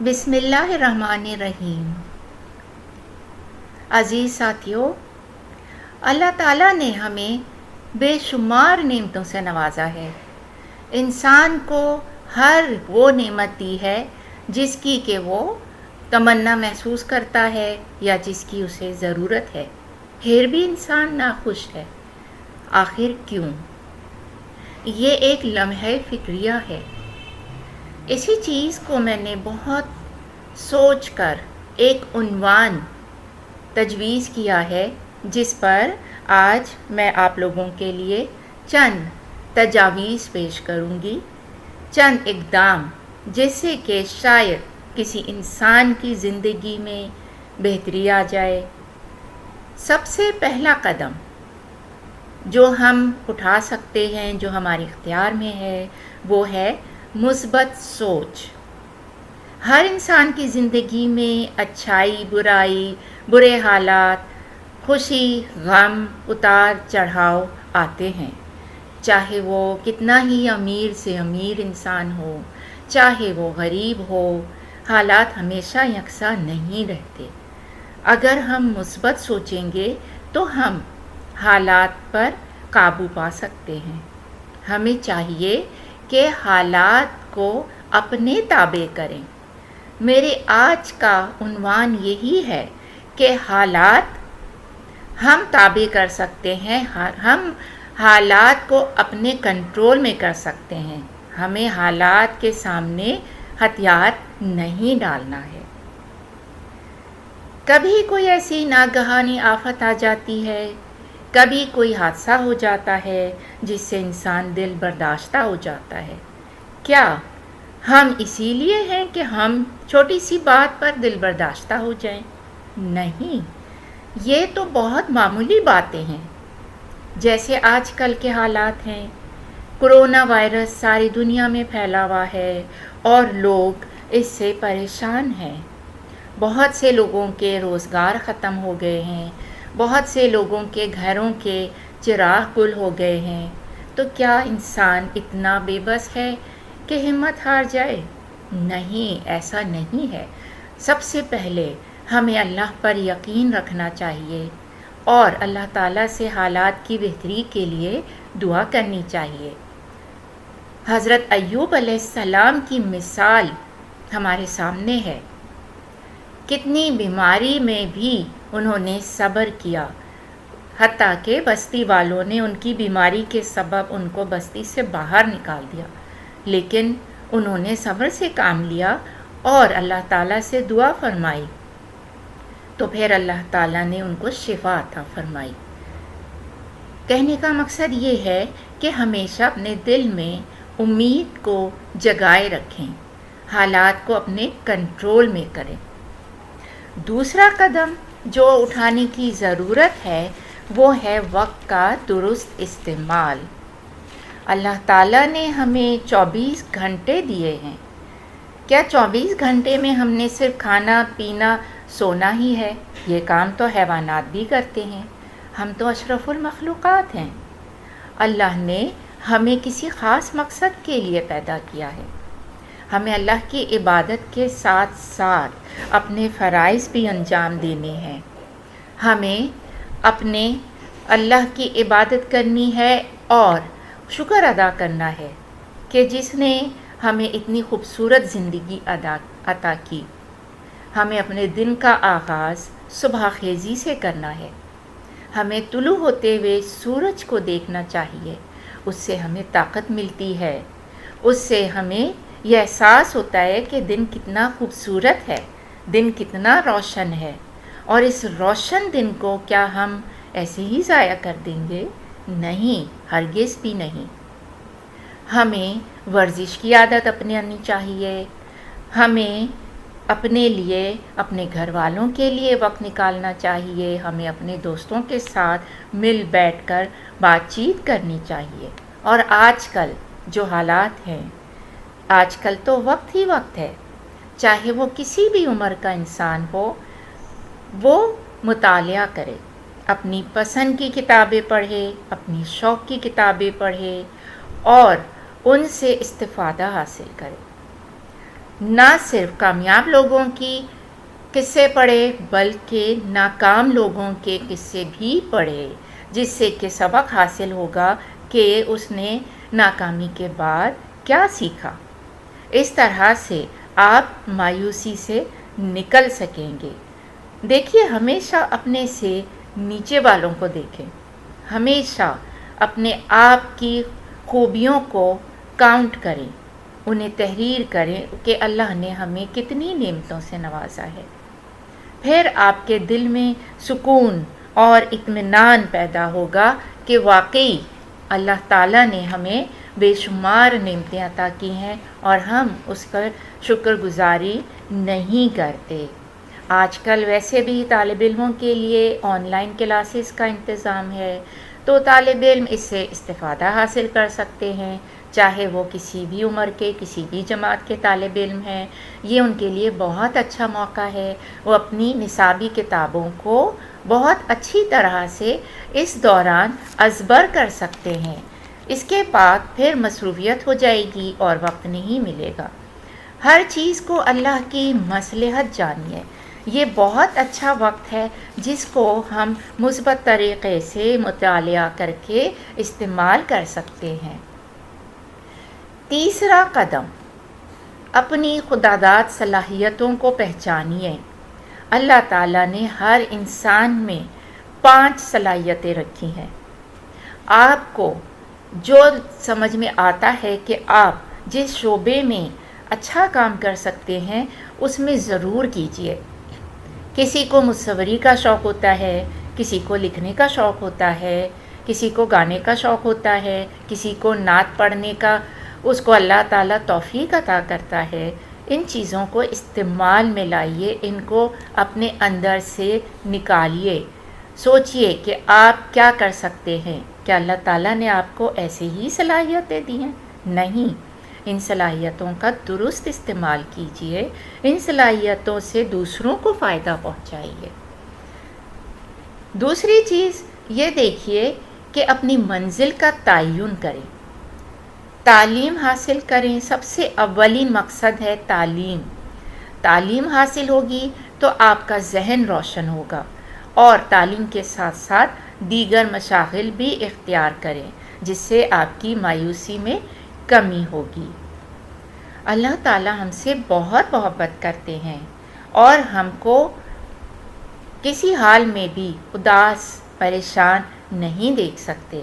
بسم اللہ الرحمن الرحیم۔ عزیز ساتھیو، اللہ تعالیٰ نے ہمیں بے شمار نعمتوں سے نوازا ہے۔ انسان کو ہر وہ نعمت دی ہے جس کی کہ وہ تمنا محسوس کرتا ہے یا جس کی اسے ضرورت ہے، پھر بھی انسان ناخوش ہے۔ آخر کیوں؟ یہ ایک لمحہ فکریہ ہے۔ اسی چیز کو میں نے بہت سوچ کر ایک عنوان تجویز کیا ہے، جس پر آج میں آپ لوگوں کے لیے چند تجاویز پیش کروں گی، چند اقدام جس سے کہ شاید کسی انسان کی زندگی میں بہتری آ جائے۔ سب سے پہلا قدم جو ہم اٹھا سکتے ہیں، جو ہمارے اختیار میں ہے، وہ ہے مثبت سوچ۔ ہر انسان کی زندگی میں اچھائی، برائی، برے حالات، خوشی، غم، اتار چڑھاؤ آتے ہیں۔ چاہے وہ کتنا ہی امیر سے امیر انسان ہو، چاہے وہ غریب ہو، حالات ہمیشہ یکساں نہیں رہتے۔ اگر ہم مثبت سوچیں گے تو ہم حالات پر قابو پا سکتے ہیں۔ ہمیں چاہیے کہ حالات کو اپنے تابع کریں۔ میرے آج کا عنوان یہی ہے کہ حالات ہم تابع کر سکتے ہیں، ہم حالات کو اپنے کنٹرول میں کر سکتے ہیں۔ ہمیں حالات کے سامنے ہتھیار نہیں ڈالنا ہے۔ کبھی کوئی ایسی ناگہانی آفت آ جاتی ہے، کبھی کوئی حادثہ ہو جاتا ہے جس سے انسان دل برداشتہ ہو جاتا ہے۔ کیا ہم اسی لیے ہیں کہ ہم چھوٹی سی بات پر دل برداشتہ ہو جائیں؟ نہیں، یہ تو بہت معمولی باتیں ہیں۔ جیسے آج کل کے حالات ہیں، کرونا وائرس ساری دنیا میں پھیلا ہوا ہے اور لوگ اس سے پریشان ہیں۔ بہت سے لوگوں کے روزگار ختم ہو گئے ہیں، بہت سے لوگوں کے گھروں کے چراغ گل ہو گئے ہیں۔ تو کیا انسان اتنا بے بس ہے کہ ہمت ہار جائے؟ نہیں، ایسا نہیں ہے۔ سب سے پہلے ہمیں اللہ پر یقین رکھنا چاہیے اور اللہ تعالیٰ سے حالات کی بہتری کے لیے دعا کرنی چاہیے۔ حضرت ایوب علیہ السلام کی مثال ہمارے سامنے ہے۔ کتنی بیماری میں بھی انہوں نے صبر کیا، حتیٰ کہ بستی والوں نے ان کی بیماری کے سبب ان کو بستی سے باہر نکال دیا، لیکن انہوں نے صبر سے کام لیا اور اللہ تعالیٰ سے دعا فرمائی، تو پھر اللہ تعالیٰ نے ان کو شفا عطا فرمائی۔ کہنے کا مقصد یہ ہے کہ ہمیشہ اپنے دل میں امید کو جگائے رکھیں، حالات کو اپنے کنٹرول میں کریں۔ دوسرا قدم جو اٹھانے کی ضرورت ہے وہ ہے وقت کا درست استعمال۔ اللہ تعالیٰ نے ہمیں 24 گھنٹے دیے ہیں۔ کیا 24 گھنٹے میں ہم نے صرف کھانا پینا سونا ہی ہے؟ یہ کام تو حیوانات بھی کرتے ہیں۔ ہم تو اشرف المخلوقات ہیں۔ اللہ نے ہمیں کسی خاص مقصد کے لیے پیدا کیا ہے۔ ہمیں اللہ کی عبادت کے ساتھ ساتھ اپنے فرائض بھی انجام دینے ہیں۔ ہمیں اپنے اللہ کی عبادت کرنی ہے اور شکر ادا کرنا ہے کہ جس نے ہمیں اتنی خوبصورت زندگی عطا کی۔ ہمیں اپنے دن کا آغاز صبح خیزی سے کرنا ہے۔ ہمیں طلوع ہوتے ہوئے سورج کو دیکھنا چاہیے، اس سے ہمیں طاقت ملتی ہے، اس سے ہمیں یہ احساس ہوتا ہے کہ دن کتنا خوبصورت ہے، دن کتنا روشن ہے، اور اس روشن دن کو کیا ہم ایسے ہی ضائع کر دیں گے؟ نہیں، ہرگز بھی نہیں۔ ہمیں ورزش کی عادت اپنانی چاہیے، ہمیں اپنے لیے، اپنے گھر والوں کے لیے وقت نکالنا چاہیے، ہمیں اپنے دوستوں کے ساتھ مل بیٹھ کر بات چیت کرنی چاہیے۔ اور آج کل جو حالات ہیں، آج کل تو وقت ہی وقت ہے، چاہے وہ کسی بھی عمر کا انسان ہو، وہ مطالعہ کرے، اپنی پسند کی کتابیں پڑھے، اپنی شوق کی کتابیں پڑھے اور ان سے استفادہ حاصل کرے۔ نہ صرف کامیاب لوگوں کی قصے پڑھے بلکہ ناکام لوگوں کے قصے بھی پڑھے، جس سے کہ سبق حاصل ہوگا کہ اس نے ناکامی کے بعد کیا سیکھا۔ اس طرح سے آپ مایوسی سے نکل سکیں گے۔ دیکھیے، ہمیشہ اپنے سے نیچے والوں کو دیکھیں، ہمیشہ اپنے آپ کی خوبیوں کو کاؤنٹ کریں، انہیں تحریر کریں کہ اللہ نے ہمیں کتنی نعمتوں سے نوازا ہے۔ پھر آپ کے دل میں سکون اور اطمینان پیدا ہوگا کہ واقعی اللہ تعالیٰ نے ہمیں بے شمار نعمتیں عطا کی ہیں اور ہم اس کا شکر گزاری نہیں کرتے۔ آج کل ویسے بھی طالب علموں کے لیے آن لائن کلاسز کا انتظام ہے، تو طالب علم اس سے استفادہ حاصل کر سکتے ہیں، چاہے وہ کسی بھی عمر کے کسی بھی جماعت کے طالب علم ہیں۔ یہ ان کے لیے بہت اچھا موقع ہے، وہ اپنی نصابی کتابوں کو بہت اچھی طرح سے اس دوران ازبر کر سکتے ہیں۔ اس کے بعد پھر مصروفیت ہو جائے گی اور وقت نہیں ملے گا۔ ہر چیز کو اللہ کی مصلحت جانیے۔ یہ بہت اچھا وقت ہے جس کو ہم مثبت طریقے سے مطالعہ کر کے استعمال کر سکتے ہیں۔ تیسرا قدم، اپنی خداداد صلاحیتوں کو پہچانیے۔ اللہ تعالیٰ نے ہر انسان میں 5 صلاحیتیں رکھی ہیں۔ آپ کو جو سمجھ میں آتا ہے کہ آپ جس شعبے میں اچھا کام کر سکتے ہیں اس میں ضرور کیجیے۔ کسی کو مصوری کا شوق ہوتا ہے، کسی کو لکھنے کا شوق ہوتا ہے، کسی کو گانے کا شوق ہوتا ہے، کسی کو نعت پڑھنے کا، اس کو اللہ تعالیٰ توفیق عطا کرتا ہے۔ ان چیزوں کو استعمال میں لائیے، ان کو اپنے اندر سے نکالیے۔ سوچئے کہ آپ کیا کر سکتے ہیں۔ کیا اللہ تعالیٰ نے آپ کو ایسے ہی صلاحیتیں دی ہیں؟ نہیں، ان صلاحیتوں کا درست استعمال کیجیے، ان صلاحیتوں سے دوسروں کو فائدہ پہنچائیے۔ دوسری چیز یہ دیکھیے کہ اپنی منزل کا تعین کریں، تعلیم حاصل کریں۔ سب سے اولین مقصد ہے تعلیم۔ تعلیم حاصل ہوگی تو آپ کا ذہن روشن ہوگا، اور تعلیم کے ساتھ ساتھ دیگر مشاغل بھی اختیار کریں جس سے آپ کی مایوسی میں کمی ہوگی۔ اللہ تعالیٰ ہم سے بہت محبت کرتے ہیں اور ہم کو کسی حال میں بھی اداس پریشان نہیں دیکھ سکتے۔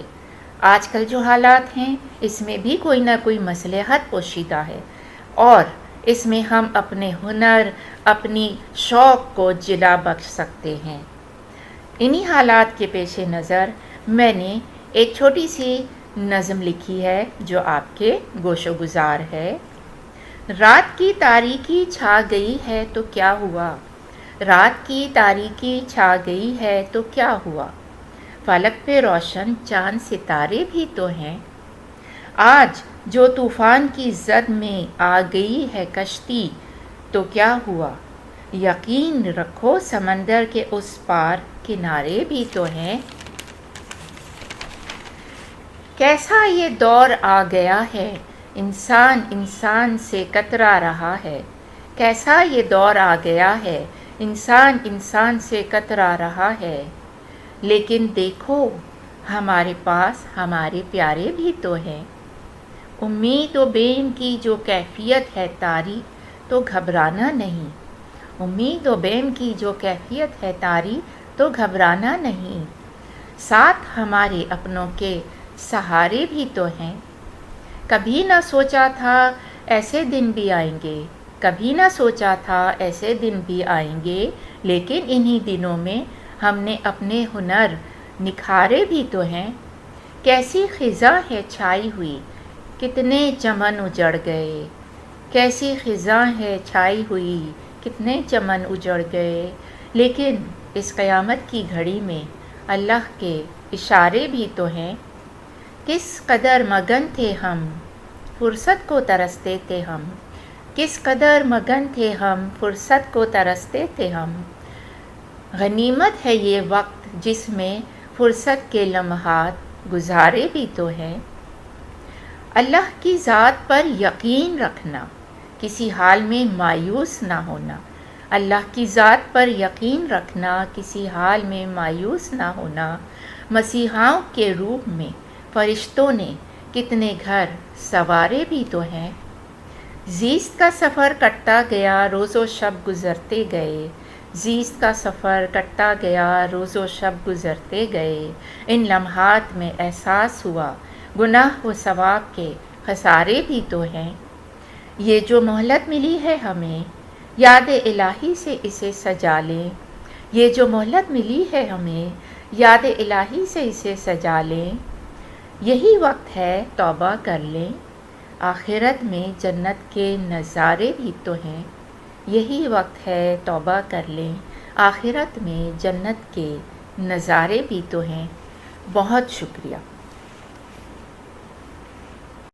آج کل جو حالات ہیں اس میں بھی کوئی نہ کوئی مصلحت پوشیدہ ہے، اور اس میں ہم اپنے ہنر، اپنی شوق کو جلا بخش سکتے ہیں۔ انہی حالات کے پیش نظر میں نے ایک چھوٹی سی نظم لکھی ہے جو آپ کے گوش و گزار ہے۔ رات کی تاریکی چھا گئی ہے تو کیا ہوا، رات کی تاریکی چھا گئی ہے تو کیا ہوا، فلک پہ روشن چاند ستارے بھی تو ہیں۔ آج جو طوفان کی زد میں آ گئی ہے کشتی تو کیا ہوا، یقین رکھو سمندر کے اس پار کنارے بھی تو ہیں۔ کیسا یہ دور آ گیا ہے، انسان انسان سے کترا رہا ہے، کیسا یہ دور آ گیا ہے، انسان انسان سے کترا رہا ہے، لیکن دیکھو ہمارے پاس ہمارے پیارے بھی تو ہیں۔ امید و بیم کی جو کیفیت ہے طاری تو گھبرانا نہیں، امید و بیم کی جو کیفیت ہے طاری تو گھبرانا نہیں، ساتھ ہمارے اپنوں کے سہارے بھی تو ہیں۔ کبھی نہ سوچا تھا ایسے دن بھی آئیں گے، کبھی نہ سوچا تھا ایسے دن بھی آئیں گے، لیکن انہی دنوں میں ہم نے اپنے ہنر نکھارے بھی تو ہیں۔ کیسی خزاں ہے چھائی ہوئی، کتنے چمن اجڑ گئے، کیسی خزاں ہے چھائی ہوئی، کتنے چمن اجڑ گئے، لیکن اس قیامت کی گھڑی میں اللہ کے اشارے بھی تو ہیں۔ کس قدر مگن تھے ہم، فرصت کو ترستے تھے ہم، کس قدر مگن تھے ہم، فرصت کو ترستے تھے ہم۔ غنیمت ہے یہ وقت جس میں فرصت کے لمحات گزارے بھی تو ہیں۔ اللہ کی ذات پر یقین رکھنا کسی حال میں مایوس نہ ہونا، اللہ کی ذات پر یقین رکھنا، کسی حال میں مایوس نہ ہونا۔ مسیحاؤں کے روح میں فرشتوں نے کتنے گھر سنوارے بھی تو ہیں۔ زیست کا سفر کٹتا گیا، روز و شب گزرتے گئے، زیست کا سفر کٹتا گیا، روز و شب گزرتے گئے۔ ان لمحات میں احساس ہوا گناہ و ثواب کے خسارے بھی تو ہیں۔ یہ جو مہلت ملی ہے ہمیں، یاد الہی سے اسے سجا لیں۔ یہ جو مہلت ملی ہے ہمیں، یاد الہی سے اسے سجا لیں۔ یہی وقت ہے توبہ کر لیں، آخرت میں جنت کے نظارے بھی تو ہیں۔ یہی وقت ہے توبہ کر لیں، آخرت میں جنت کے نظارے بھی تو ہیں۔ بہت شکریہ۔